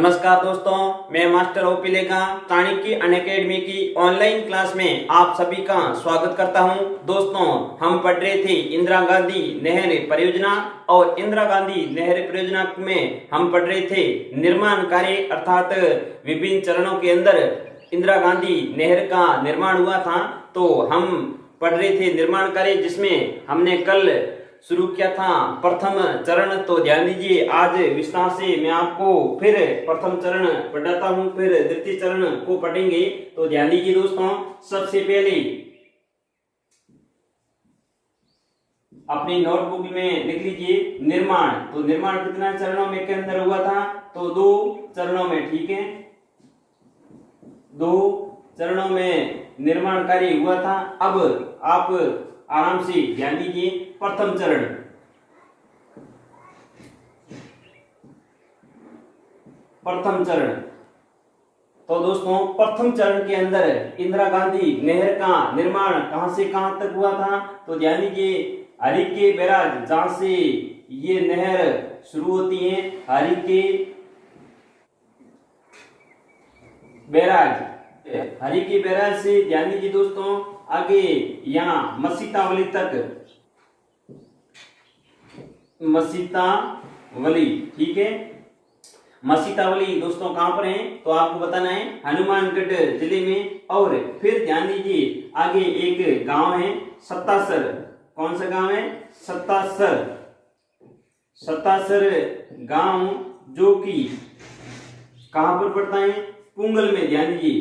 नमस्कार दोस्तों, मैं मास्टर ओपी लेखा चाणक्य अनअकैडमी की ऑनलाइन क्लास में आप सभी का स्वागत करता हूं। दोस्तों, हम पढ़ रहे थे इंदिरा गांधी नहर परियोजना और इंदिरा गांधी नहर परियोजना में हम पढ़ रहे थे निर्माण कार्य, अर्थात विभिन्न चरणों के अंदर इंदिरा गांधी नहर का निर्माण हुआ था। तो हम पढ़ रहे थे निर्माण कार्य, जिसमें हमने कल शुरू किया था प्रथम चरण। तो ध्यान दीजिए, आज विस्तार से मैं आपको फिर प्रथम चरण पढ़ाता हूं, फिर द्वितीय चरण को पढ़ेंगे। तो ध्यान दीजिए दोस्तों, सबसे पहले अपनी नोटबुक में लिख लीजिए निर्माण। तो निर्माण कितना चरणों में के अंदर हुआ था? तो 2 चरणों में, ठीक है, 2 चरणों में निर्माण कार्य हुआ था। अब आप आराम से ध्यान दीजिए, प्रथम चरण, प्रथम चरण। तो दोस्तों, प्रथम चरण के अंदर इंदिरा गांधी नहर का निर्माण कहां से कहां तक हुआ था? तो ध्यान दीजिए, हरिके बैराज, जहां से ये नहर शुरू होती है, हरिके बैराज, हरिके बैराज से ध्यान दीजिए दोस्तों, आगे यहाँ मसीतावली तक, मसीतावली, ठीक है। मसीतावली दोस्तों कहां पर है? तो आपको बताना है हनुमानगढ़ जिले में। और फिर ध्यान दीजिए, आगे एक गांव है सत्तासर। कौन सा गांव है? सत्तासर। सत्तासर गांव, जो कि कहां पर पड़ता है? पुंगल में। ध्यान दीजिए,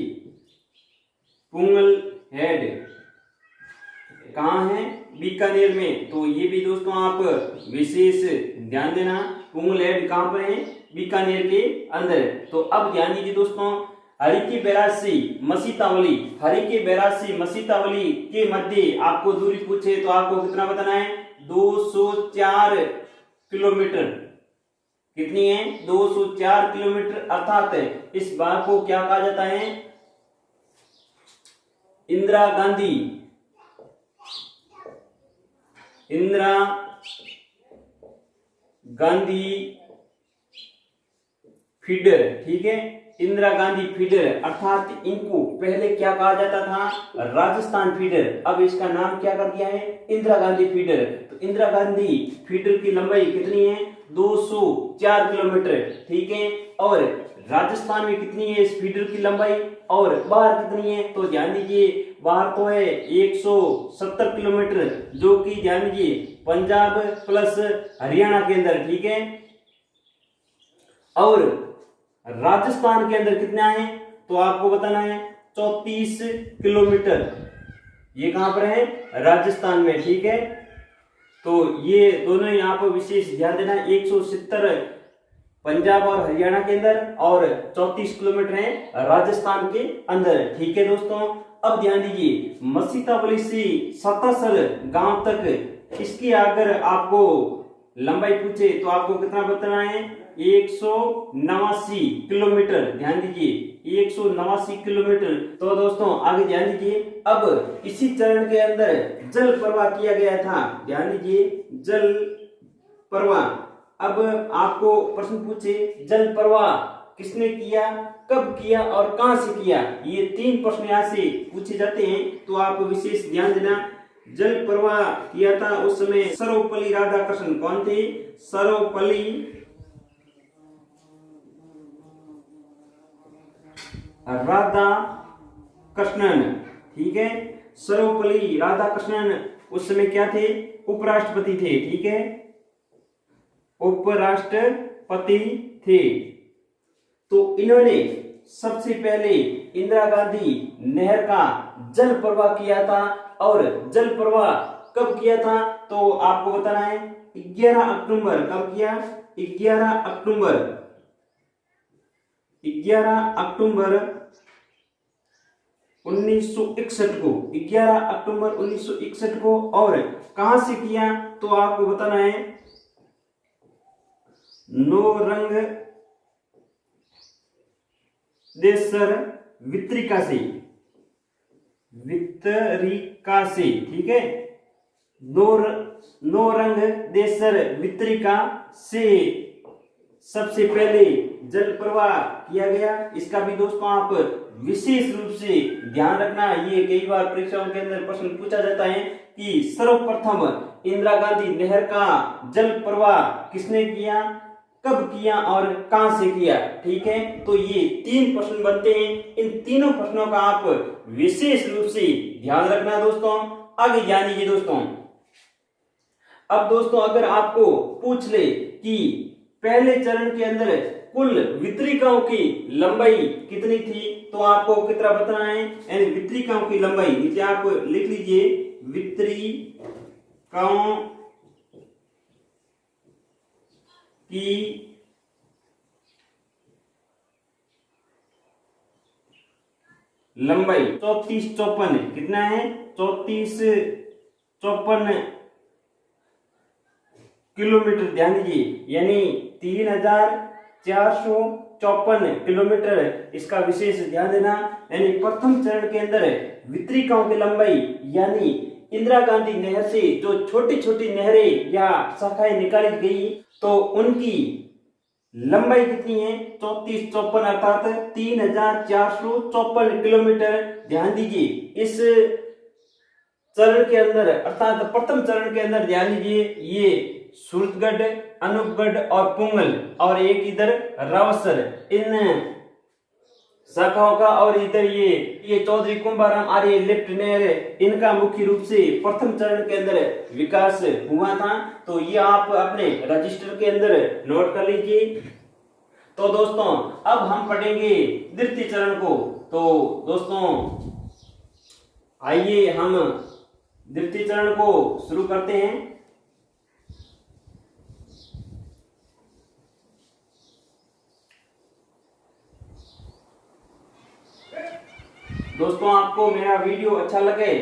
पुंगल हेड कहां है? बीकानेर में। तो ये भी दोस्तों आप विशेष ध्यान देना, पुंगल हेड कहां पर है? बीकानेर के अंदर। तो अब ध्यान दीजिए दोस्तों, हरिके बैराज से मसीतावली, हरिके बैराज से मसीतावली के मध्य आपको दूरी पूछे तो आपको कितना बताना है? 204 किलोमीटर। कितनी है? 204 किलोमीटर। अर्थात इस बात को क्या कहा जाता है? इंदिरा गांधी, इंदिरा गांधी फीडर, ठीक है, इंदिरा गांधी फीडर। अर्थात इनको पहले क्या कहा जाता था? राजस्थान फीडर। अब इसका नाम क्या कर दिया है? इंदिरा गांधी फीडर। तो इंदिरा गांधी फीडर की लंबाई कितनी है? 204 किलोमीटर, ठीक है। और राजस्थान में कितनी है इस फीडर की लंबाई, और बाहर कितनी है? तो ध्यान दीजिए, बाहर तो है 170 किलोमीटर, जो कि ध्यान दीजिए पंजाब प्लस हरियाणा के अंदर, ठीक है। और राजस्थान के अंदर कितना है? तो आपको बताना है 34 किलोमीटर। ये कहां पर है? राजस्थान में, ठीक है। तो ये दोनों यहाँ पर विशेष ध्यान देना, 170 पंजाब और हरियाणा के अंदर और 34 किलोमीटर है राजस्थान के अंदर, ठीक है दोस्तों। अब ध्यान दीजिए, मसीतावली से सत्तासर गांव तक इसकी अगर आपको लंबाई पूछे तो आपको कितना बताना है? 189 किलोमीटर। ध्यान दीजिए, 189 किलोमीटर। तो दोस्तों आगे ध्यान दीजिए, अब इसी चरण के अंदर जल प्रवाह किया गया था। ध्यान दीजिए, जल प्रवाह। अब आपको प्रश्न पूछे, जल प्रवाह किसने किया, कब किया और कहां से किया? ये 3 प्रश्न यहां से पूछे जाते हैं, तो आप विशेष ध्यान देना। जल प्रवाह किया था उस समय सर्वपल्ली राधाकृष्णन। कौन थे? सर्वपल्ली राधाकृष्णन, ठीक है। सर्वपल्ली राधाकृष्णन उस समय क्या थे? उपराष्ट्रपति थे, ठीक है, उपराष्ट्रपति थे। तो इन्होंने सबसे पहले इंदिरा गांधी नहर का जल प्रवाह किया था। और जल प्रवाह कब किया था? तो आपको बताना है 11 अक्टूबर। कब किया? 11 अक्टूबर, 11 अक्टूबर 1961 को, 11 अक्टूबर 1961 को। और कहां से किया? तो आपको बताना है नौरंगदेश्वर वितरिका से, वितरिका से, ठीक है, नौरंगदेश्वर वितरिका से सबसे पहले जल प्रवाह किया गया, इसका भी दोस्तों आप विशेष रूप से ध्यान रखना। ये कई बार परीक्षाओं के अंदर प्रश्न पूछा जाता है कि सर्वप्रथम इंदिरा गांधी नहर का जल प्रवाह किसने किया, कब किया और कहां से किया। ठीक है, तो ये 3 प्रश्न बनते हैं। इन तीनों प्रश्नों का आप विशेष रूप से ध्यान रखना दोस्तों। आगे ध्यान दीजिए दोस्तों। अब दोस्तों अगर आपको पूछ ले कि पहले चरण के अंदर कुल वितरिकाओं की लंबाई कितनी थी, तो आपको कितना बताना है, यानी वितरिकाओं की लंबाई नीचे आप लिख लीजिए, वितरिकाओं की लंबाई 3454 कितना है, 3454 किलोमीटर। ध्यान दीजिए, यानी 3454 किलोमीटर, इसका विशेष ध्यान देना। यानी प्रथम चरण के अंदर वितरिकाओं की लंबाई, यानी इंदिरा गांधी नहर से जो छोटी छोटी नहरें या शाखाएं निकाली गई, तो उनकी लंबाई कितनी है, 3454 अर्थात 3454 किलोमीटर। ध्यान दीजिए, इस चरण के अंदर अर्थात प्रथम चरण के अंदर ध्यान दीजिए, ये सूरतगढ़, अनूपगढ़ और पुंगल और एक इधर रावसर, इन शाखाओं का, और इधर ये चौधरी कुंभाराम आर्य लिफ्ट नहर, इनका मुख्य रूप से प्रथम चरण के अंदर विकास हुआ था। तो ये आप अपने रजिस्टर के अंदर नोट कर लीजिए। तो दोस्तों अब हम पढ़ेंगे द्वितीय चरण को। तो दोस्तों आइए हम द्वितीय चरण को शुरू करते हैं। दोस्तों आपको मेरा वीडियो अच्छा लगे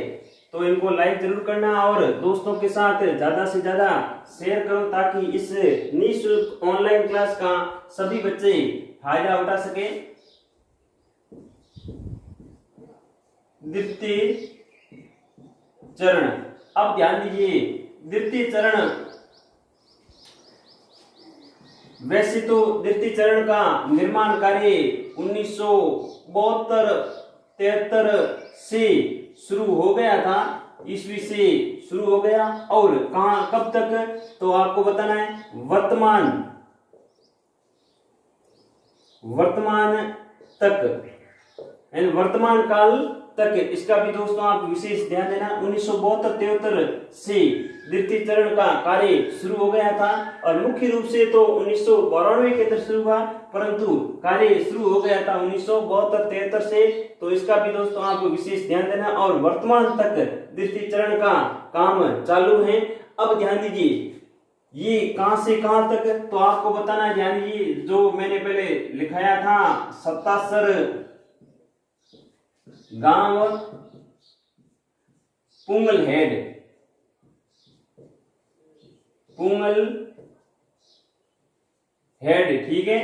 तो इनको लाइक जरूर करना और दोस्तों के साथ ज्यादा से ज्यादा शेयर करो, ताकि इस निःशुल्क ऑनलाइन क्लास का सभी बच्चे फायदा उठा सके। द्वितीय चरण, अब ध्यान दीजिए, द्वितीय चरण, वैसे तो द्वितीय चरण का निर्माण कार्य 1972-73 से शुरू हो गया था, ईस्वी से शुरू हो गया, और कहां कब तक, तो आपको बताना है वर्तमान तक, यानी वर्तमान काल तक। इसका भी दोस्तों आप विशेष ध्यान देना। 1972-73 से द्वितीय चरण का कार्य शुरू हो गया था, और मुख्य रूप से तो 1992 के अंदर शुरू हुआ, परंतु कार्य शुरू हो गया था 1972-73 से। तो इसका भी दोस्तों आप विशेष ध्यान देना, और वर्तमान तक द्वितीय चरण का काम चालू है। अब ध्यान दीजिए, ये कहां से कहां तक, तो आपको बताना है। ध्यान दीजिए, जो मैंने पहले लिखाया था, 77 गांव पुंगल हेड, ठीक है,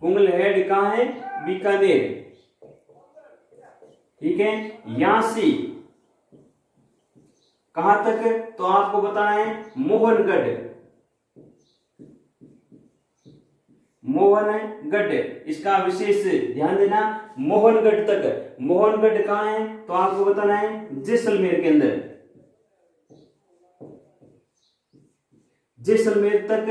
पुंगल हेड कहां है, बीकानेर, ठीक है। यहां से कहां तक, तो आपको बताना है मोहनगढ़, इसका विशेष ध्यान देना। मोहनगढ़ तक, मोहनगढ़ कहां है, तो आपको बताना है जैसलमेर के अंदर, जैसलमेर तक।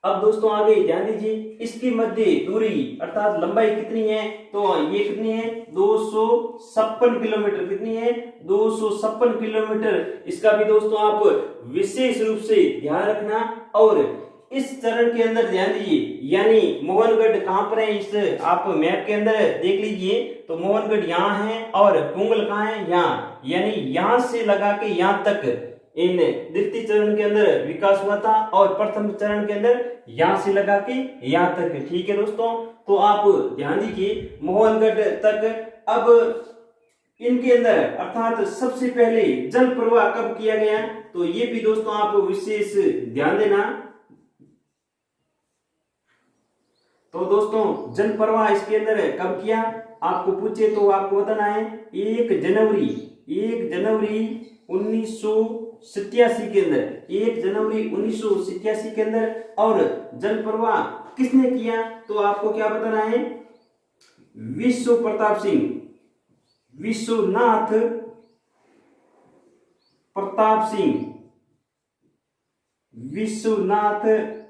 अब दोस्तों आगे ध्यान दीजिए, इसकी मध्य दूरी अर्थात लंबाई कितनी है, तो ये कितनी है, 256 किलोमीटर, कितनी है, 256 किलोमीटर। इसका भी दोस्तों आप विशेष रूप से ध्यान रखना। और इस चरण के अंदर ध्यान दीजिए, यानी मोहनगढ़ कहां पर है, इस आप मैप के अंदर देख लीजिए, तो मोहनगढ़ यहाँ है और पुंगल कहां है, यहाँ, यानी यहां से लगा के यहां तक इन द्वितीय चरण के अंदर विकास हुआ था, और प्रथम चरण के अंदर यहां से लगा के यहां तक, ठीक है दोस्तों। तो आप ध्यान दीजिए मोहनगढ़ तक। अब इनके अंदर अर्थात सबसे पहले जल प्रवाह कब किया गया, तो ये भी दोस्तों आप विशेष ध्यान देना। तो दोस्तों जल प्रवाह इसके अंदर कब किया, आपको पूछे तो आपको बताना है 1 जनवरी 19 के अंदर, 1 जनवरी 1987 के अंदर। और जल प्रवाह किसने किया, तो आपको क्या बताना है, विश्वनाथ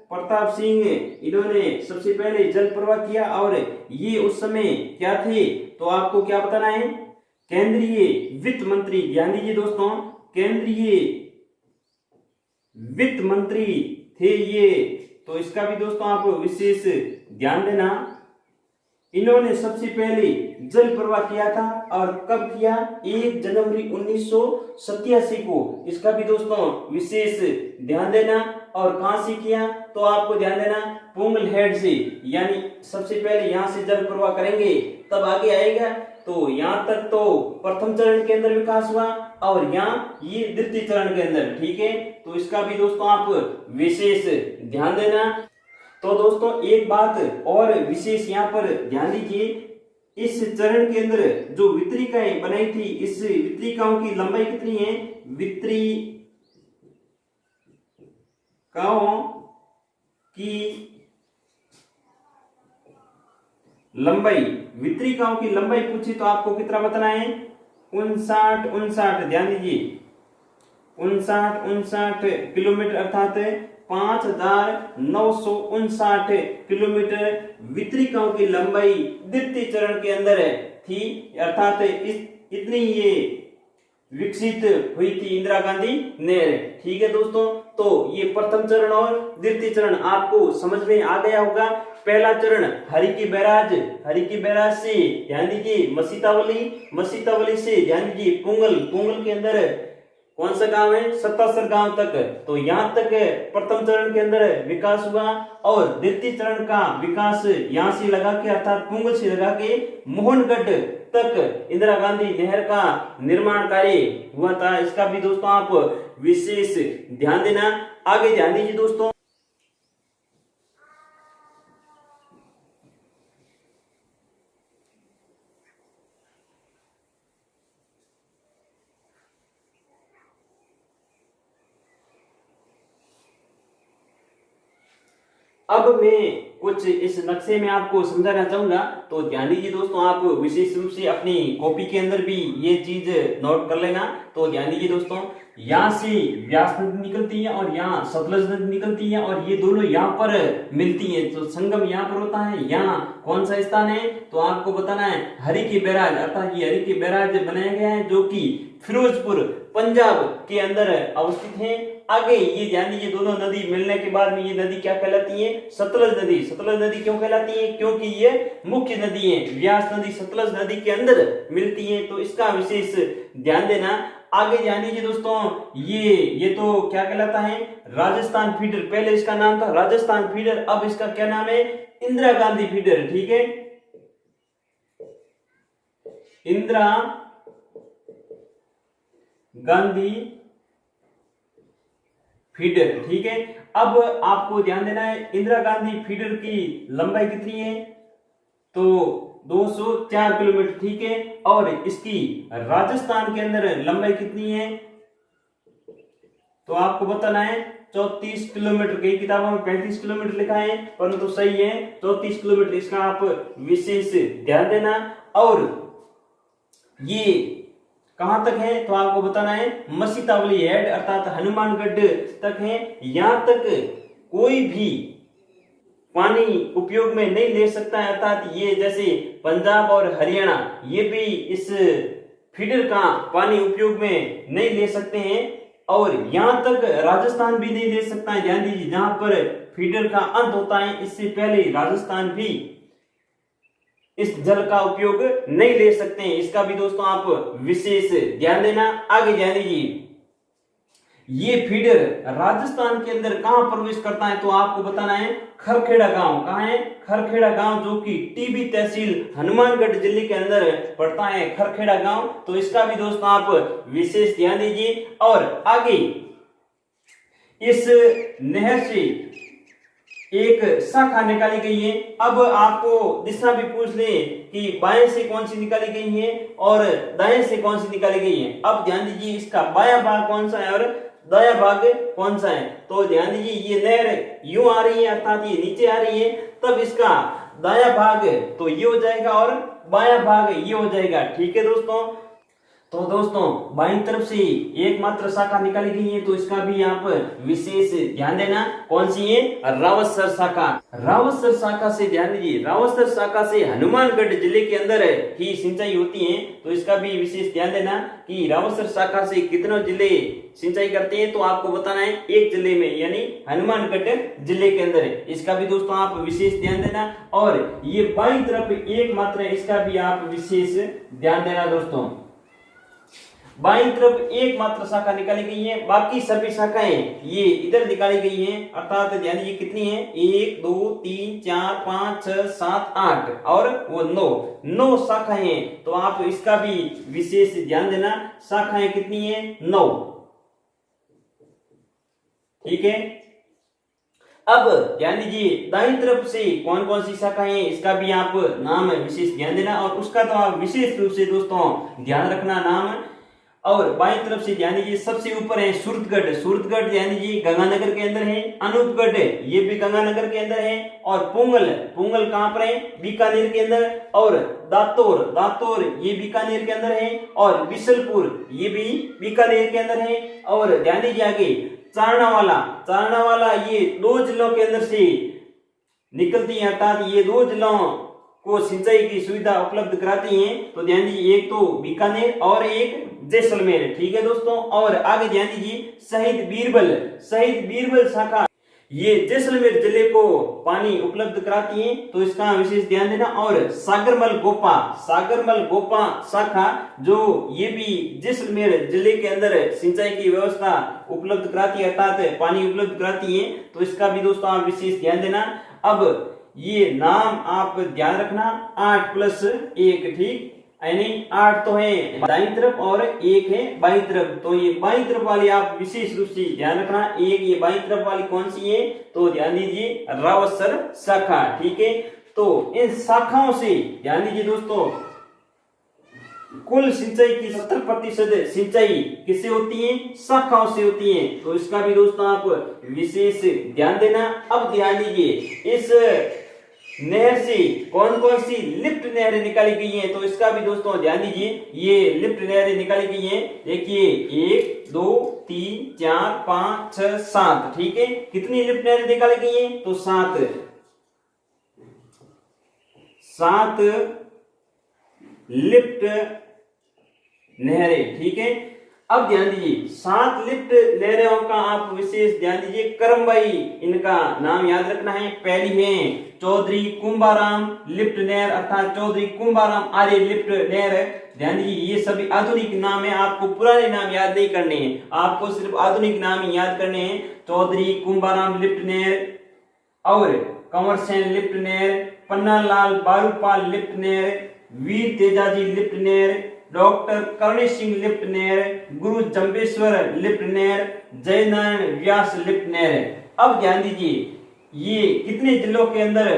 प्रताप सिंह इन्होंने सबसे पहले जल प्रवाह किया। और ये उस समय क्या थे, तो आपको क्या बताना है, केंद्रीय वित्त मंत्री। ध्यान दीजिए दोस्तों, केंद्रीय वित्त मंत्री थे ये, तो इसका भी दोस्तों आप विशेष ध्यान देना। इन्होंने सबसे पहले जल प्रवाह किया था, और कब किया, 1 जनवरी 1987 को। इसका भी दोस्तों विशेष ध्यान देना। और कहां से किया, तो आपको ध्यान देना, पुंगल हेड से, यानी सबसे पहले यहां से जल प्रवाह करेंगे तब आगे आएगा। तो यहां तक तो प्रथम चरण के अंदर विकास हुआ, और यहाँ ये द्वितीय चरण के अंदर, ठीक है। तो इसका भी दोस्तों आप विशेष ध्यान देना। तो दोस्तों एक बात और विशेष यहाँ पर ध्यान दीजिए, इस चरण के अंदर जो वितरिकाएं बनाई थी, इस वितरिकाओं की लंबाई कितनी है, वितरिकाओं की लंबाई पूछी तो आपको कितना बताना है, 59 ध्यान दीजिए, 59 किलोमीटर, अर्थात 5959 किलोमीटर वितरिकाओं की लंबाई द्वितीय चरण के अंदर थी। अर्थात इतनी ये विकसित हुई थी इंदिरा गांधी नहर, ठीक है दोस्तों। तो ये प्रथम चरण और द्वितीय चरण आपको समझ में आ गया होगा। पहला चरण हरिकी बैराज से ध्यान दीजिए मसीतावली से ध्यान दीजिए पुंगल के अंदर कौन सा गांव है, सत्तासर गांव तक। तो यहां तक प्रथम चरण के अंदर विकास हुआ, और द्वितीय चरण का विकास यहां से लगा के, अर्थात पुंगल से लगा के मोहनगढ़ तक इंदिरा गांधी नहर का निर्माण कार्य हुआ था। इसका भी दोस्तों आप विशेष ध्यान देना। आगे ध्यान दीजिए दोस्तों, अब मैं कुछ इस नक्शे में आपको समझाना चाहूंगा। तो ध्यान दीजिए दोस्तों, आप विशेष रूप से अपनी कॉपी के अंदर भी ये चीज नोट कर लेना। तो ध्यान दीजिए दोस्तों, यहाँ से व्यास नदी निकलती है और यहाँ सतलज नदी निकलती है, और ये दोनों यहाँ पर मिलती है। तो संगम यहाँ पर होता है। यहाँ कौन सा स्थान है, तो आपको बताना है हरिकी बैराज, अर्थात ये हरिकी बैराज बनाया गया है, जो कि फिरोजपुर पंजाब के अंदर अवस्थित है। आगे ये ध्यान दीजिए, दोनों नदी मिलने के बाद में ये नदी क्या कहलाती है, सतलज नदी। सतलज नदी क्यों कहलाती है, क्योंकि ये मुख्य नदी है। व्यास नदी सतलज नदी के अंदर मिलती है, तो इसका विशेष ध्यान देना। आगे ध्यान दीजिए दोस्तों, ये तो क्या कहलाता है, राजस्थान फीडर। पहले इसका नाम था राजस्थान फीडर, अब इसका क्या नाम है, इंदिरा गांधी फीडर, ठीक है, इंदिरा गांधी फीडर, ठीक है। अब आपको ध्यान देना है, इंदिरा गांधी फीडर की लंबाई कितनी है, तो 204 किलोमीटर, ठीक है। और इसकी राजस्थान के अंदर लंबाई कितनी है, तो आपको बताना है 34 किलोमीटर। कई किताबों में 35 किलोमीटर लिखा है, परंतु सही है 34 किलोमीटर। इसका आप विशेष ध्यान देना। और ये कहां तक है, तो आपको बताना है मसीतावली हेड, अर्थात हनुमानगढ़ तक है। यहां तक कोई भी पानी उपयोग में नहीं ले सकता है, अर्थात ये जैसे पंजाब और हरियाणा, ये भी इस फीडर का पानी उपयोग में नहीं ले सकते हैं। और यहां तक राजस्थान भी नहीं ले सकता है। ध्यान दीजिए, जहां पर फीडर का अंत होता है, इससे पहले राजस्थान भी इस जल का उपयोग नहीं ले सकते हैं। इसका भी दोस्तों आप विशेष ध्यान देना। आगे ध्यान दीजिए, ये फीडर राजस्थान के अंदर कहां प्रवेश करता है, तो आपको बताना है खरखेड़ा गांव। कहां है, खरखेड़ा गांव, जो कि टीबी तहसील हनुमानगढ़ जिले के अंदर पड़ता है, खरखेड़ा गांव। तो इसका भी दोस्तों आप विशेष ध्यान दीजिए। और आगे इस नहर से एक शाखा निकाली गई है। अब आपको दिशा भी पूछ ले कि बाएं से कौन सी निकाली गई है और दाएं से कौन सी निकाली गई है। अब ध्यान दीजिए, इसका बायां भाग कौन सा है और दाया भाग कौन सा है? तो ध्यान दीजिए ये नहर यूं आ रही है अर्थात ये नीचे आ रही है, तब इसका दाया भाग तो ये हो जाएगा और बाया भाग ये हो जाएगा। ठीक है दोस्तों, तो दोस्तों बाईं तरफ से एकमात्र शाखा निकाली गई है, तो इसका भी आप विशेष ध्यान देना। कौन सी है? रावतसर शाखा। रावतसर शाखा से ध्यान दीजिए, रावतसर शाखा से हनुमानगढ़ जिले के अंदर ही सिंचाई होती है, तो इसका भी विशेष ध्यान देना कि रावतसर शाखा से कितने जिले सिंचाई करते हैं, तो आपको बताना है एक जिले में, यानी हनुमानगढ़ जिले के अंदर। इसका भी दोस्तों आप विशेष ध्यान देना। और ये बाईं तरफ एकमात्र, इसका भी आप विशेष ध्यान देना दोस्तों। बाईं तरफ एकमात्र शाखा निकाली गई है, बाकी सभी शाखाएं ये इधर निकाली गई हैं, अर्थात ध्यान दीजिए कितनी है? 1 2 3 4 5 6 7 8 और वो 9 शाखाएं हैं, तो आप इसका भी विशेष ध्यान देना। शाखाएं कितनी है? 9। ठीक है, अब ध्यान दीजिए दाईं तरफ से कौन कौन सी शाखाएं हैं, इसका भी आप नाम विशेष ध्यान देना, और उसका तो आप विशेष रूप से दोस्तों ध्यान रखना नाम। और बाईं तरफ से ध्यान दीजिए सबसे ऊपर है सूरतगढ़। सूरतगढ़ ध्यान दीजिए गंगानगर के अंदर है। अनूपगढ़ ये भी गंगानगर के अंदर है। और पुंगल कहां पर है? बीकानेर के अंदर। और दातोर ये बीकानेर के अंदर है। और बिशलपुर ये भी बीकानेर के अंदर है। और ध्यान दीजिए आगे चारनावाला ये 2 जिलों के अंदर से निकलती है, अर्थात ये 2 जिलों को सिंचाई की सुविधा उपलब्ध कराती हैं। तो ध्यान दीजिए एक तो बीकानेर और एक जैसलमेर। ठीक है दोस्तों, और आगे ध्यान दीजिए शहीद बीरबल शाखा ये जैसलमेर जिले को पानी उपलब्ध कराती है, तो इसका विशेष ध्यान देना। और सागरमल गोपा शाखा जो ये भी जैसलमेर जिले के अंदर सिंचाई की व्यवस्था उपलब्ध कराती है, अर्थात पानी उपलब्ध कराती है, तो इसका भी दोस्तों आप विशेष ध्यान देना। अब ये नाम आप ध्यान रखना 8 + 1, ठीक, यानी 8 तो है दाईं तरफ और 1 है बाईं तरफ, तो ये बाईं तरफ वाली आप विशेष रूप से ध्यान रखना। एक ये बाईं तरफ वाली कौन सी है? तो ध्यान दीजिए रावतसर शाखा। ठीक है, तो इन शाखाओं से ध्यान दीजिए दोस्तों, कुल सिंचाई की 70% सिंचाई किससे होती है? शाखाओं से होती है, तो इसका भी दोस्तों आप विशेष ध्यान देना। अब ध्यान दीजिए इस नहर से कौन कौन सी लिफ्ट नहरें निकाली गई हैं, तो इसका भी दोस्तों ध्यान दीजिए। ये लिफ्ट नहरें निकाली गई हैं, देखिए 1 2 3 4 5 6 7। ठीक है, कितनी लिफ्ट नहरें निकाली गई हैं? तो 7 लिफ्ट नहरें। ठीक है, अब ध्यान दीजिए 7 लिफ्ट नहरों का आप विशेष ध्यान दीजिए। क्रमवाई इनका नाम याद रखना है। पहली है चौधरी कुंभाराम लिफ्ट नहर, अर्थात चौधरी कुंभाराम आर्य लिफ्ट नहर। ध्यान दीजिए ये सभी आधुनिक नाम है, आपको पुराने नाम याद नहीं करने हैं, आपको सिर्फ आधुनिक नाम ही याद करने हैं। चौधरी कुंभाराम लिफ्ट नहर और कंवर सेन लिफ्ट नहर, पन्नालाल बारूपाल लिफ्ट नहर, वीर तेजाजी लिफ्ट नहर, डॉक्टर करणी सिंह लिफ्ट नहर, गुरु जंबेश्वर लिफ्ट नहर, जयनारायण व्यास लिफ्ट नहर। अब ध्यान दीजिए ये कितने जिलों के अंदर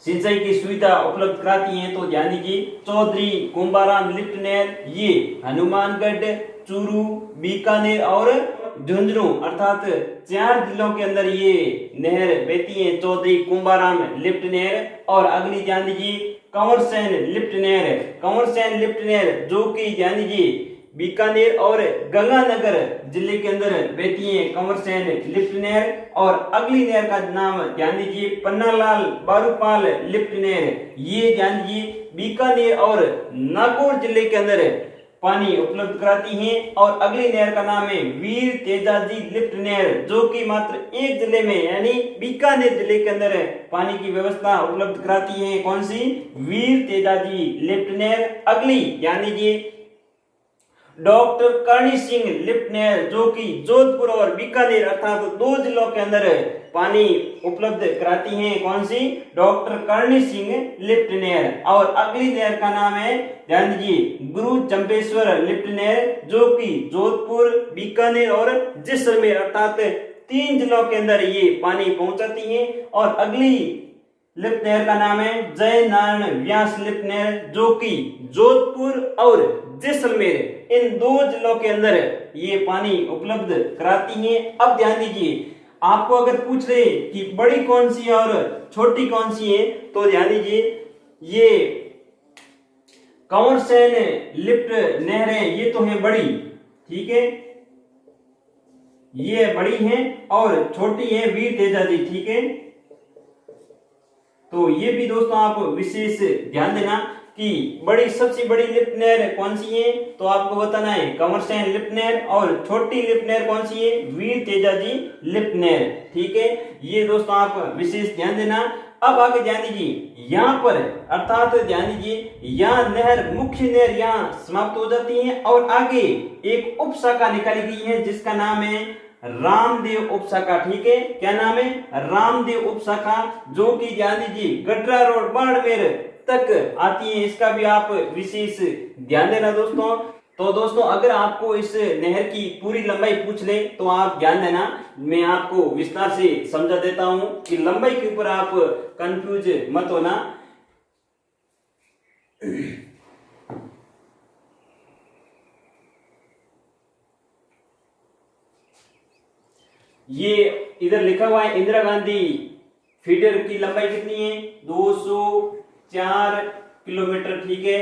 सिंचाई की सुविधा उपलब्ध कराती हैं, तो ध्यान दीजिए चौधरी कुंभाराम लिफ्ट नहर ये हनुमानगढ़, चूरू, बीकानेर और झुंझुनू अर्थात 4 जिलों के अंदर ये नहर बहती है, चौधरी कुंभाराम लिफ्ट नहर। और अगली ध्यान दीजिए कंवर सेन लिफ्ट नहर जो कि ध्यान दीजिए बीकानेर और गंगानगर जिले के अंदर बहती है कंवर सेन लिफ्ट नहर। और अगली नहर का नाम ध्यान दीजिए पन्नालाल बारूपाल लिफ्ट नहर, ये ध्यान दीजिए बीकानेर और नागौर जिले के अंदर पानी उपलब्ध कराती हैं। और अगली नहर का नाम है वीर तेजाजी लिफ्ट नहर, जो कि मात्र एक जिले में यानी बीकानेर जिले के अंदर पानी की व्यवस्था उपलब्ध कराती है। कौन सी? वीर तेजाजी लिफ्ट नहर। अगली ध्यान दीजिए डॉक्टर करणी सिंह लिफ्ट नहर, जो कि जोधपुर और बीकानेर अर्थात 2 जिलों के अंदर पानी उपलब्ध कराती हैं। कौन सी? डॉक्टर करणी सिंह लिफ्ट नहर। और अगली नहर का नाम है ध्यान दीजिए गुरु जंबेश्वर लिफ्ट नहर, जो कि जोधपुर, बीकानेर और जैसलमेर अर्थात 3 जिलों के अंदर ये पानी पहुंचाती हैं। और अगली लिफ्ट नहर का नाम है जय नारायण व्यास लिफ्ट नहर, जो कि जोधपुर और जैसलमेर इन दो जिलों के अंदर ये पानी उपलब्ध कराती है। अब ध्यान दीजिए, आपको अगर पूछ रहे कि बड़ी कौन सी है और छोटी कौन सी है, तो ध्यान दीजिए, ये कंवर सेन लिफ्ट नहरें ये तो है बड़ी, ठीक है, ये बड़ी है, और छोटी है वीर तेजाजी, ठीक है। तो ये भी दोस्तों आप विशेष ध्यान देना कि बड़ी सबसे बड़ी लिफ्ट नहर कौन सी है, तो आपको बताना है कंवर सेन लिफ्ट नहर, और छोटी लिफ्ट नहर कौन सी है, वीर तेजाजी लिफ्ट नहर, ठीक है। ये दोस्तों आप विशेष ध्यान देना। अब आगे ध्यान दीजिए, यहाँ पर अर्थात ध्यान दीजिए, यहाँ नहर मुख्य नहर यहाँ समाप्त हो जाती है और आगे एक उपशाखा निकाली गई है जिसका नाम है रामदेव उपशाखा, ठीक है। क्या नाम है, रामदेव उपशाखा, जो कि ध्यान दीजिए गड्रा रोड बाड़मेर तक आती है। इसका भी आप विशेष ध्यान देना दोस्तों। तो दोस्तों अगर आपको इस नहर की पूरी लंबाई पूछ ले तो आप ध्यान देना, मैं आपको विस्तार से समझा देता हूं कि लंबाई के ऊपर आप कंफ्यूज मत होना। ये इधर लिखा हुआ है इंदिरा गांधी फीडर की लंबाई कितनी है, 204 किलोमीटर, ठीक है।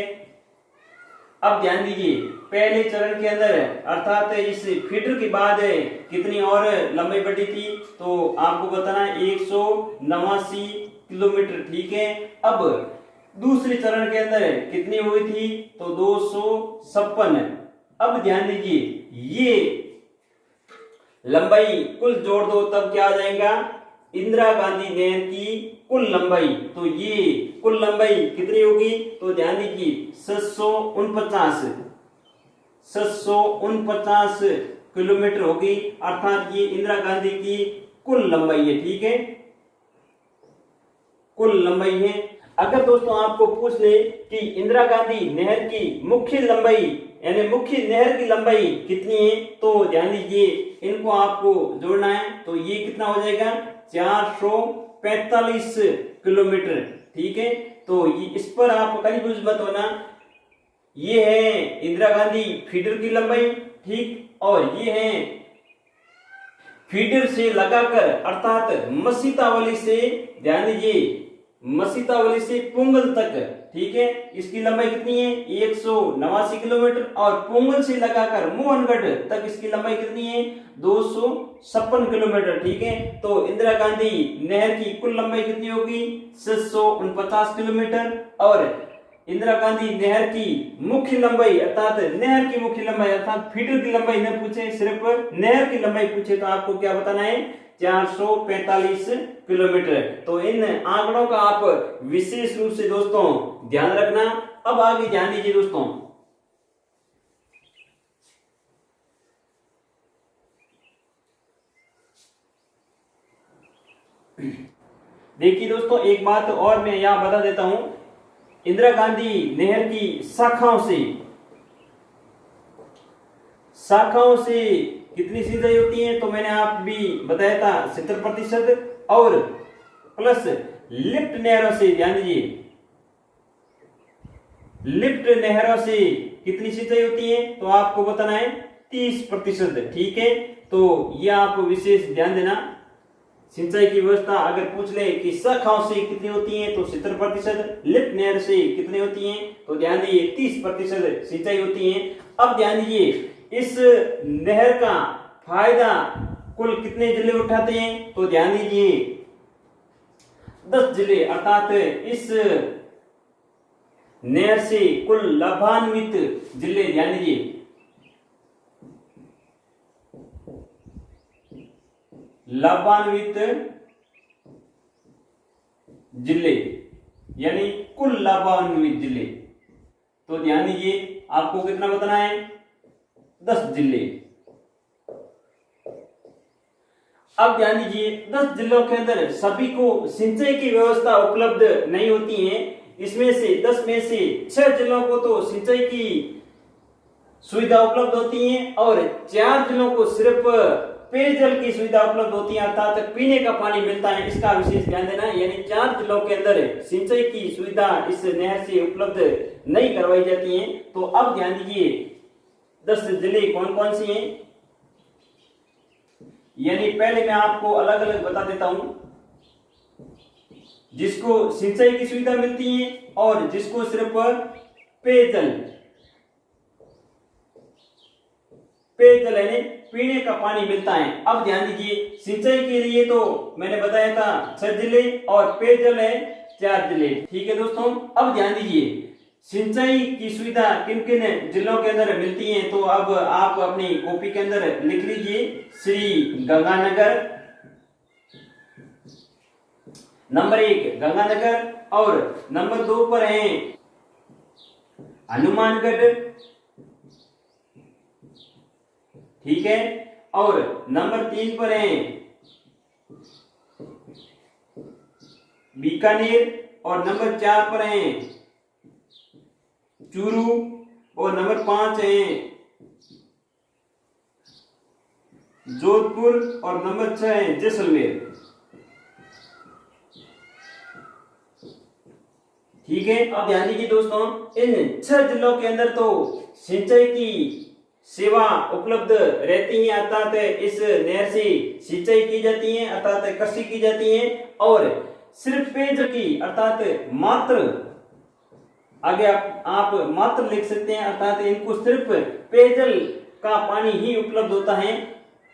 अब ध्यान दीजिए, पहले चरण के अंदर अर्थात इस फीडर के बाद कितनी और लंबाई बढ़ी थी, तो आपको बताना है 189 किलोमीटर, ठीक है। अब दूसरे चरण के अंदर कितनी हुई थी, तो 256। अब ध्यान दीजिए, ये लंबाई कुल जोड़ दो तब क्या आ जाएगा, इंदिरा गांधी नहर की कुल लंबाई, तो ये कुल लंबाई कितनी होगी, तो ध्यान दीजिए 749 किलोमीटर होगी, अर्थात ये इंदिरा गांधी की कुल लंबाई है, ठीक है, कुल लंबाई है। अगर दोस्तों आपको पूछ ले कि इंदिरा गांधी नहर की मुख्य लंबाई यानी मुख्य नहर की लंबाई कितनी है, तो ध्यान दीजिए इनको आपको जोड़ना है, तो ये कितना हो जाएगा 445 किलोमीटर, ठीक है। तो ये इस पर आप कंफ्यूज मत होना, ये है इंदिरा गांधी फीडर की लंबाई, ठीक, और ये है फीडर से लगाकर अर्थात मसीतावली से, ध्यान दीजिए मसीतावली से पुंगल तक, ठीक है, इसकी लंबाई कितनी है 189 किलोमीटर, और पुंगल से लगाकर मोहनगढ़ तक इसकी लंबाई कितनी है 256 किलोमीटर, ठीक है। तो इंदिरा गांधी नहर की कुल लंबाई कितनी होगी 749 किलोमीटर, और इंदिरा गांधी नहर की मुख्य लंबाई अर्थात नहर की मुख्य लंबाई अर्थात फीडर की लंबाई न पूछे, सिर्फ नहर की लंबाई पूछे, तो आपको क्या बताना है 445 किलोमीटर। तो इन आंकड़ों का आप विशेष रूप से दोस्तों ध्यान रखना। अब आगे ध्यान दीजिए दोस्तों, देखिए दोस्तों एक बात और मैं यहां बता देता हूं, इंदिरा गांधी नहर की शाखाओं से कितनी सिंचाई होती है, तो मैंने आप भी बताया था 70%, और प्लस लिफ्ट नहरों से, ध्यान दीजिए लिफ्ट नहरों से कितनी सिंचाई होती है, तो आपको बताना है 30%, ठीक है। तो यह आप विशेष ध्यान देना, सिंचाई की व्यवस्था अगर पूछ ले कि शाखाओं से कितनी होती है, तो 70%, लिफ्ट नहर से कितनी होती है, तो ध्यान दीजिए 30% सिंचाई होती है। अब ध्यान दीजिए इस नहर का फायदा कुल कितने जिले उठाते हैं, तो ध्यान दीजिए 10 जिले, अर्थात इस नहर से कुल लाभान्वित जिले, ध्यान दीजिए लाभान्वित जिले यानी कुल लाभान्वित जिले, तो ध्यान दीजिए आपको कितना बताना है 10 जिले। अब ध्यान दीजिए 10 जिलों के अंदर सभी को सिंचाई की व्यवस्था उपलब्ध नहीं होती है, इसमें से 10 में से 6 जिलों को तो सिंचाई की सुविधा उपलब्ध होती है और 4 जिलों को सिर्फ पेयजल की सुविधा उपलब्ध होती है, अर्थात पीने का पानी मिलता है, इसका विशेष ध्यान देना है। यानी 4 जिलों के अंदर सिंचाई की सुविधा इस नहर से उपलब्ध नहीं करवाई जाती है। तो अब ध्यान दीजिए 10 जिले कौन कौन से हैं। यानी पहले मैं आपको अलग अलग बता देता हूं, जिसको सिंचाई की सुविधा मिलती है और जिसको सिर्फ पेयजल यानी पीने का पानी मिलता है। अब ध्यान दीजिए, सिंचाई के लिए तो मैंने बताया था 6 जिले और पेयजल है 4 जिले। ठीक है दोस्तों, अब ध्यान दीजिए सिंचाई की सुविधा किन किन जिलों के अंदर मिलती है। तो अब आप अपनी कॉपी के अंदर लिख लीजिए, श्री गंगानगर नंबर 1 गंगानगर, और नंबर 2 पर है हनुमानगढ़, ठीक है, और नंबर 3 पर है बीकानेर, और नंबर 4 पर है चूरू, और नंबर 5 है जोधपुर, और नंबर 6 है जैसलमेर। ठीक है, अब ध्यान दीजिए दोस्तों, इन 6 जिलों के अंदर तो सिंचाई की सेवा उपलब्ध रहती है, अर्थात इस नहर से सिंचाई की जाती है, अर्थात कृषि की जाती है, और सिर्फ पेयजल की अर्थात मात्र, आगे आप मात्र लिख सकते हैं, अर्थात इनको सिर्फ पेयजल का पानी ही उपलब्ध होता है,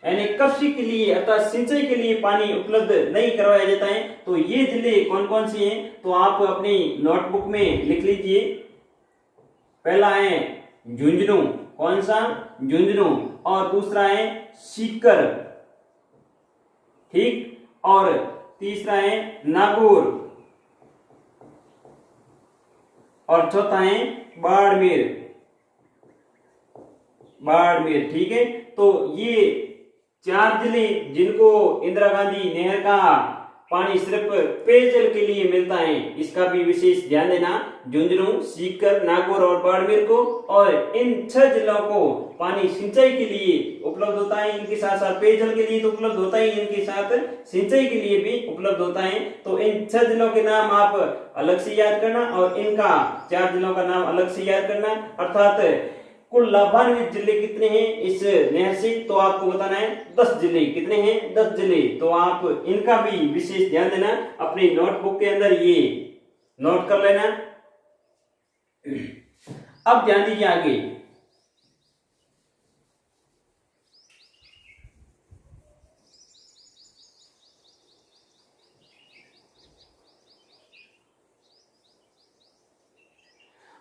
यानी कृषि के लिए अर्थात सिंचाई के लिए पानी उपलब्ध नहीं करवाया जाता है। तो ये जिले कौन कौन से हैं, तो आप अपनी नोटबुक में लिख लीजिए। पहला है झुंझुनू, कौन सा, झुंझुनू, और दूसरा है सीकर, ठीक, और तीसरा है नागौर, और चौथा है बाड़मेर, ठीक है। तो ये 4 जिले जिनको इंदिरा गांधी नहर का पानी सिर्फ पेयजल के लिए मिलता है, इसका भी विशेष ध्यान देना, झुंझुनू, सीकर, नागौर और बाड़मेर को। और इन 6 जिलों को पानी सिंचाई के लिए उपलब्ध होता है, इनके साथ साथ पेयजल के लिए तो उपलब्ध होता ही, इनके साथ सिंचाई के लिए भी उपलब्ध होता है। तो इन 6 जिलों के नाम आप अलग से याद करना और इनका 4 जिलों का नाम अलग से याद करना, अर्थात कुल लाभान्वित जिले कितने हैं इस नहर से, तो आपको बताना है 10 जिले। कितने हैं, 10 जिले। तो आप इनका भी विशेष ध्यान देना, अपनी नोटबुक के अंदर ये नोट कर लेना। अब ध्यान दीजिए आगे,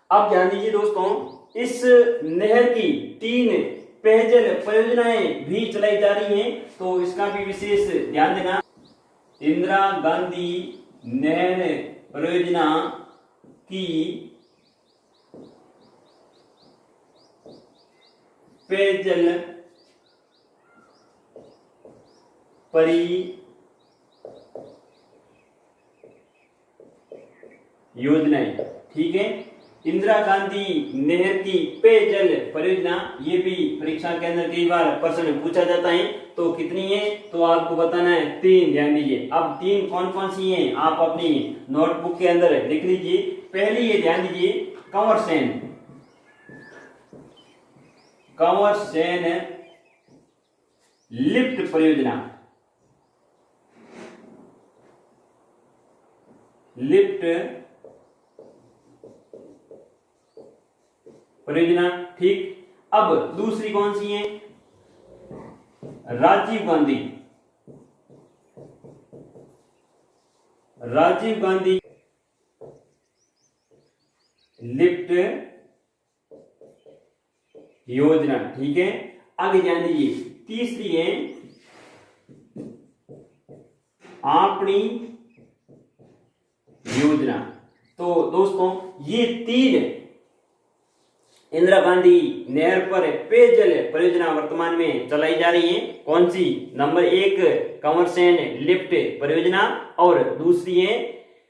अब ध्यान दीजिए दोस्तों, इस नहर की 3 पेयजल परियोजनाएं भी चलाई जा रही हैं, तो इसका भी विशेष ध्यान देना। इंदिरा गांधी नहर परियोजना की पेयजल परियोजनाएं, ठीक है, इंदिरा गांधी नहर की पेयजल परियोजना, ये भी परीक्षा के अंदर कई बार प्रश्न पूछा जाता है। तो कितनी है, तो आपको बताना है 3। ध्यान दीजिए, अब 3 कौन कौन सी हैं आप अपनी नोटबुक के अंदर लिख लीजिए। पहली ये ध्यान दीजिए, कंवर सेन लिफ्ट परियोजना, परियोजना, ठीक। अब दूसरी कौन सी है, राजीव गांधी लिफ्ट योजना, ठीक है। आगे ध्यान दीजिए, तीसरी है आपनी योजना। तो दोस्तों ये 3 इंदिरा गांधी नहर पर पेयजल परियोजना वर्तमान में चलाई जा रही है। कौन सी, नंबर 1 कंवर सेन लिफ्ट परियोजना, और दूसरी है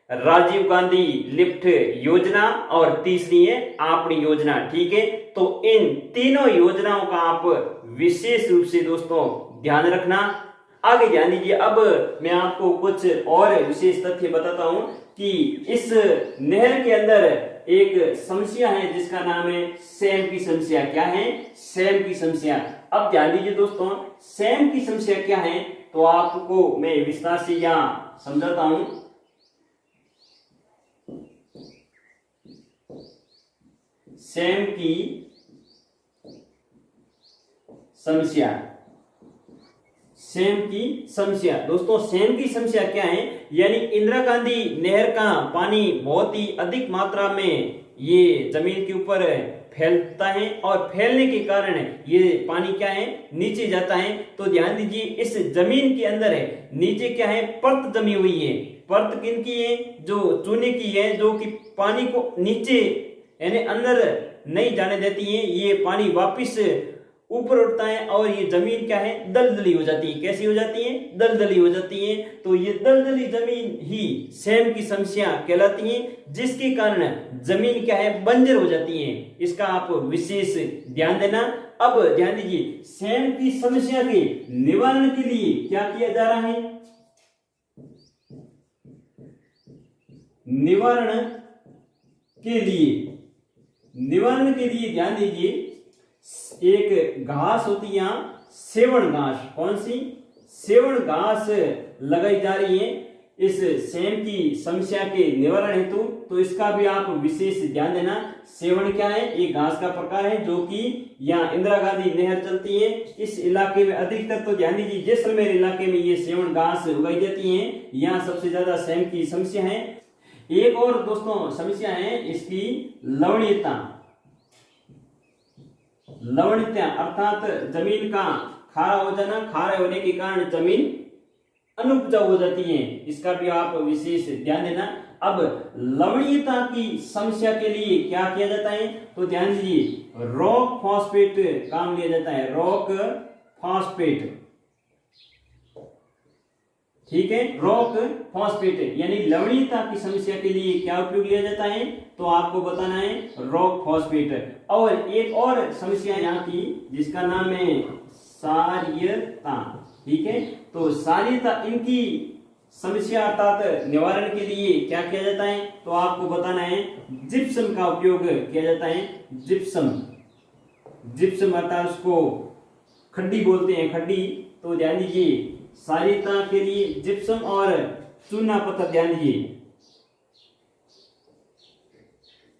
राजीव गांधी लिफ्ट योजना, और तीसरी है आपनी योजना, ठीक है। तो इन तीनों योजनाओं का आप विशेष रूप से दोस्तों ध्यान रखना। आगे ध्यान दीजिए, अब मैं आपको कुछ और विशेष तथ्य बताता हूं कि इस नहर के अंदर एक समस्या है जिसका नाम है सैम की समस्या। क्या है? सैम की समस्या। अब ध्यान दीजिए दोस्तों, सैम की समस्या क्या है तो आपको मैं विस्तार से यहां समझाता हूं। सैम की समस्या। सैम की समस्या दोस्तों, सैम की समस्या क्या है? यानी इंदिरा गांधी नहर का पानी बहुत ही अधिक मात्रा में ये जमीन के ऊपर फैलता है और फैलने के कारण ये पानी क्या है? नीचे जाता है। तो ध्यान दीजिए, इस जमीन के अंदर है नीचे क्या है? परत जमी हुई है। परत किनकी है? जो चूने की है, जो कि पानी को नीचे यानी अंदर नहीं जाने देती है। ये पानी वापिस ऊपर उठता है और ये जमीन क्या है? दलदली हो जाती है। कैसी हो जाती है? दलदली हो जाती है। तो ये दलदली जमीन ही सैम की समस्या कहलाती है, जिसके कारण जमीन क्या है? बंजर हो जाती है। इसका आप विशेष ध्यान देना। अब ध्यान दीजिए, सैम की समस्या के निवारण के लिए क्या किया जा रहा है? निवारण के लिए ध्यान दीजिए, एक घास होती है यहां, सेवण घास। कौन सी? सेवण घास लगाई जा रही है इस सैम की समस्या के निवारण हेतु। तो इसका भी आप विशेष ध्यान देना। सेवण क्या है? एक घास का प्रकार है जो कि यहाँ इंदिरा गांधी नहर चलती है इस इलाके में अधिकतर। तो ध्यान दीजिए, जैसलमेर इलाके में ये सेवण घास उगाई जाती है। यहाँ सबसे ज्यादा सैम की समस्या है। एक और दोस्तों समस्या है इसकी लवणीयता। लवणीयता अर्थात जमीन का खारा हो जाना। खारे होने के कारण जमीन अनुपजाऊ हो जाती है। इसका भी आप विशेष ध्यान देना। अब लवणीयता की समस्या के लिए क्या किया जाता है तो ध्यान दीजिए, रॉक फॉस्फेट काम लिया जाता है। रॉक फॉस्फेट, ठीक है, रॉक फॉस्फेट यानी लवणीयता की समस्या के लिए क्या उपयोग लिया जाता है तो आपको बताना है रॉक फॉस्फेट। और एक और समस्या यहाँ की जिसका नाम है क्षारीयता। ठीक है, तो क्षारीयता इनकी समस्या अर्थात निवारण के लिए क्या किया जाता है तो आपको बताना है जिप्सम का उपयोग किया जाता है। जिप्सम अर्थात उसको खड्डी बोलते हैं, खड्डी। तो ध्यान दीजिए, क्षारीयता के लिए जिप्सम और चूना पत्थर। ध्यान दीजिए,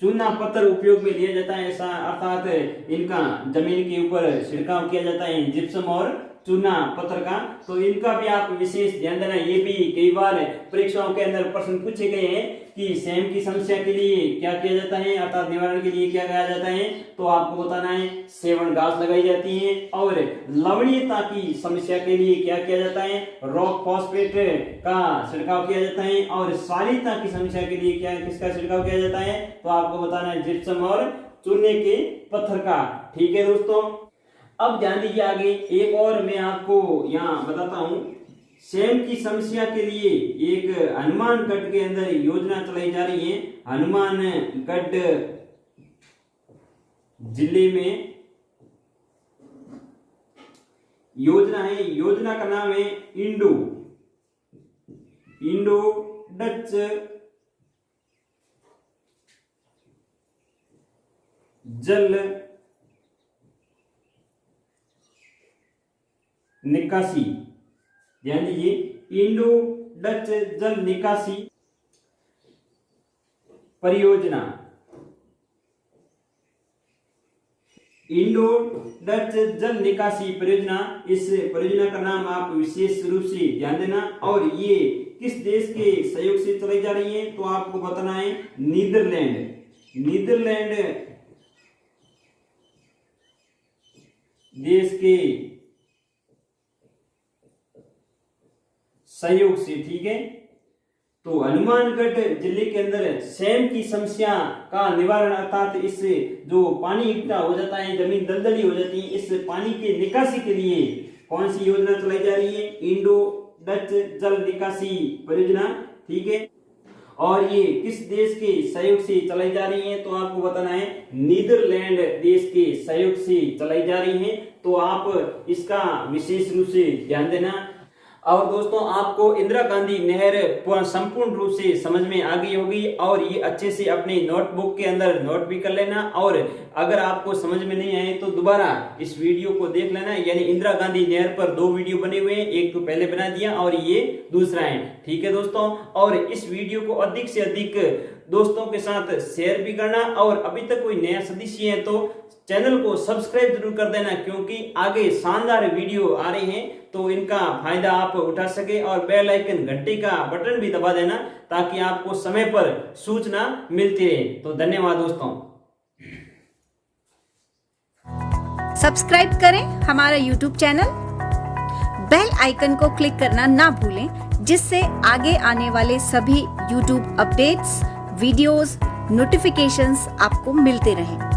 चूना पत्थर उपयोग में लिया जाता है, ऐसा अर्थात इनका जमीन के ऊपर छिड़काव किया जाता है जिप्सम और चूना पत्थर का। तो इनका भी आप विशेष ध्यान देना। ये भी कई बार परीक्षाओं के अंदर प्रश्न पूछे गए हैं कि सैम की समस्या के लिए क्या किया जाता है अर्थात निवारण के लिए क्या किया जाता है तो आपको बताना है सेवण घास लगाई जाती है। और लवणीयता की समस्या के लिए क्या किया जाता है रॉक फॉस्फेट का छिड़काव किया जाता है। और क्षारीयता की समस्या के लिए क्या किसका छिड़काव किया जाता है तो आपको बताना है जिप्सम और चूने के पत्थर का। ठीक है दोस्तों, अब ध्यान दीजिए आगे एक और मैं आपको यहाँ बताता हूँ। सैम की समस्या के लिए एक हनुमानगढ़ के अंदर योजना चलाई जा रही है। हनुमानगढ़ जिले में योजना है, योजना का नाम है इंडो डच जल निकासी। ध्यान दीजिए, इंडो डच जल निकासी परियोजना। इंडो डच जल निकासी परियोजना, इस परियोजना का नाम आप विशेष रूप से ध्यान देना। और ये किस देश के सहयोग से चलाई जा रही है तो आपको बताना है नीदरलैंड देश के सहयोग से। ठीक है, तो हनुमानगढ़ जिले के अंदर सैम की समस्या का निवारण अर्थात इस जो पानी इकट्ठा हो जाता है, जमीन दलदली हो जाती है, इस पानी के निकासी के लिए कौन सी योजना चलाई जा रही है इंडो डच जल निकासी परियोजना। ठीक है, और ये किस देश के सहयोग से चलाई जा रही है, तो आपको बताना है नीदरलैंड देश के सहयोग से चलाई जा रही है। तो आप इसका विशेष रूप से ध्यान देना। और दोस्तों आपको इंदिरा गांधी नहर संपूर्ण रूप से समझ में आ गई होगी और ये अच्छे से अपने नोटबुक के अंदर नोट भी कर लेना। और अगर आपको समझ में नहीं आए तो दोबारा इस वीडियो को देख लेना। यानी इंदिरा गांधी नहर पर 2 वीडियो बने हुए हैं, एक तो पहले बना दिया और ये दूसरा है। ठीक है दोस्तों, और इस वीडियो को अधिक से अधिक दोस्तों के साथ शेयर भी करना। और अभी तक कोई नया सदस्य है तो चैनल को सब्सक्राइब जरूर कर देना, क्योंकि आगे शानदार वीडियो आ रहे हैं तो इनका फायदा आप उठा सके। और बेल आइकन घंटे का बटन भी दबा देना ताकि आपको समय पर सूचना मिलती रहे। तो धन्यवाद दोस्तों। सब्सक्राइब करें हमारा YouTube चैनल, बेल आइकन को क्लिक करना ना भूलें, जिससे आगे आने वाले सभी YouTube अपडेट्स, वीडियोस, नोटिफिकेशंस आपको मिलते रहें।